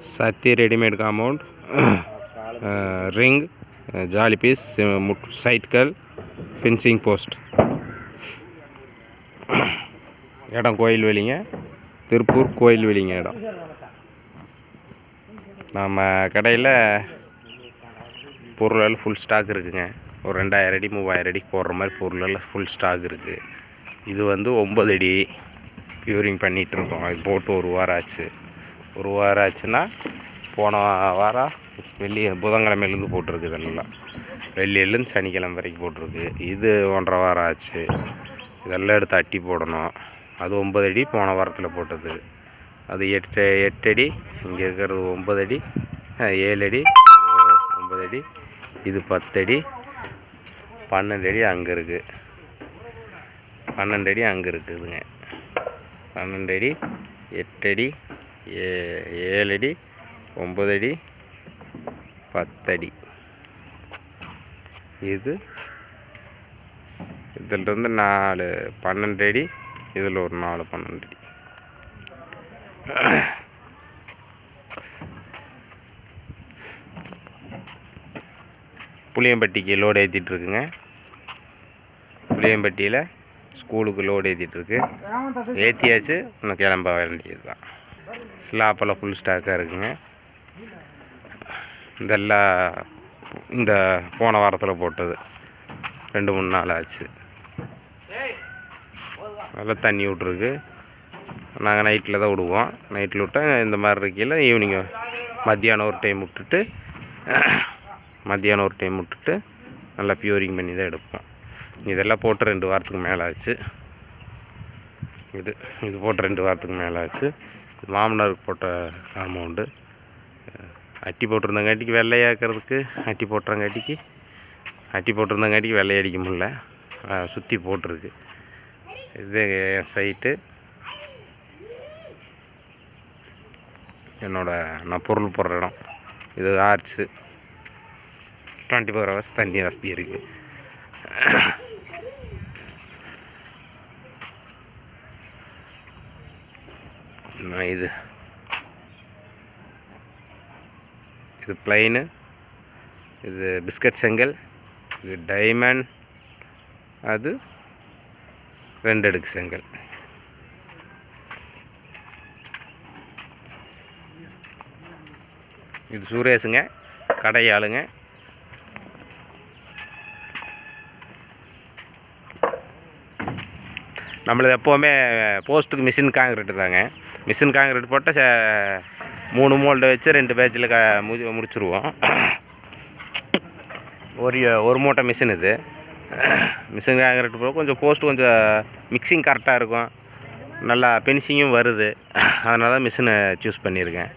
Sati ready-made compound, ring, jolly piece, cycle, fencing post. இடம் கோயில்வெளிங்க, திருப்பூர் கோயில்வெளிங்க இடம். நம்ம கடையில் பொருள் ஃபுல் ஸ்டாக் இருக்குங்க. ஒரு 2000 அடி 3000 அடிக்கு போடுற மாதிரி பொருளெல்லாம் ஃபுல் ஸ்டாக் இருக்குது. இது வந்து 9 அடி பியூரிங் பண்ணிகிட்ருக்கோம். அது போட்டு ஒரு வாரம் ஆச்சு. ஒரு வாரம் ஆச்சுன்னா போன வாரம் புதன்கிழமையிலேருந்து போட்டிருக்கு. இதெல்லாம் வெள்ளியிலேருந்து சனிக்கிழமை வரைக்கும் போட்டிருக்கு. இது 1.5 வாரம் ஆச்சு. இதெல்லாம் எடுத்து அட்டி போடணும். அது 9 அடி போன வாரத்தில் போட்டது. அது 8 அடி, இங்கே இருக்கிறது 9 அடி, 7 அடி, 9 அடி, இது 10 அடி, 12 அடி அங்கே இருக்குது. 12 அடி அங்கே இருக்குதுங்க. 12 அடி, 8 அடி, 7 அடி, 9 அடி, 10 அடி. இதிலிருந்து 4 12 அடி, இதில் ஒரு 4 12 அடி. புளியம்பட்டிக்கு லோடு ஏற்றிட்டுருக்குங்க. புளியம்பட்டியில் ஸ்கூலுக்கு லோடு ஏற்றிட்டுருக்கு. ஏற்றியாச்சு, இன்னும் கிளம்ப வேண்டியது தான். ஸ்லாப்பெல்லாம் ஃபுல் ஸ்டாக்காக இருக்குங்க. இதெல்லாம் இந்த போன வாரத்தில் போட்டது. 2-3 நாள் ஆச்சு. நல்லா தண்ணி விட்ருக்கு. நாங்கள் நைட்டில் தான் விடுவோம். நைட்டில் விட்டால் இந்த மாதிரி இருக்கையில் ஈவினிங் மத்தியானம் ஒரு டைம் விட்டுட்டு நல்லா பியூரிங் பண்ணி தான் எடுப்போம். இதெல்லாம் போட்டு 2 வாரத்துக்கு மேலே ஆச்சு. இது போட்டு 2 வாரத்துக்கு மேலே ஆச்சு. மாமனாருக்கு போட்ட காம்பவுண்டு அட்டி போட்டிருந்தங்காட்டிக்கு வெள்ளையாக்கிறதுக்கு அட்டி போட்டிருந்தங்காட்டிக்கு வெள்ளையடிக்க முடியல, சுற்றி போட்டிருக்கு. இது என் சைட்டு. நான் பொருள் போடுற இடம். இது ஆர்ட்ஸு. 24 ஹவர்ஸ் தண்ணி வசதி இருக்குது. இது பிளைனு, இது பிஸ்கட் செங்கல், இது டைமண்ட், அது 2 அடுக்கு செங்கல். இது சுரேஷுங்க, கடையாளுங்க. நம்மளது எப்போவுமே போஸ்ட்டுக்கு மிஷின் காங்கிரீட்டு தாங்க. மிஷின் காங்கிரீட் போட்டால் 3 மோல்டு வச்சு 2 பேட்சில் முடிச்சுருவோம். ஒரு மூட்டை மிஷின் இது. மிஷின் காங்கிரீட் போக கொஞ்சம் போஸ்ட்டு கொஞ்சம் மிக்சிங் கரெக்டாக இருக்கும். நல்லா ஃபினிஷிங்கும் வருது. அதனால தான் மிஷினை சூஸ் பண்ணியிருக்கேன்.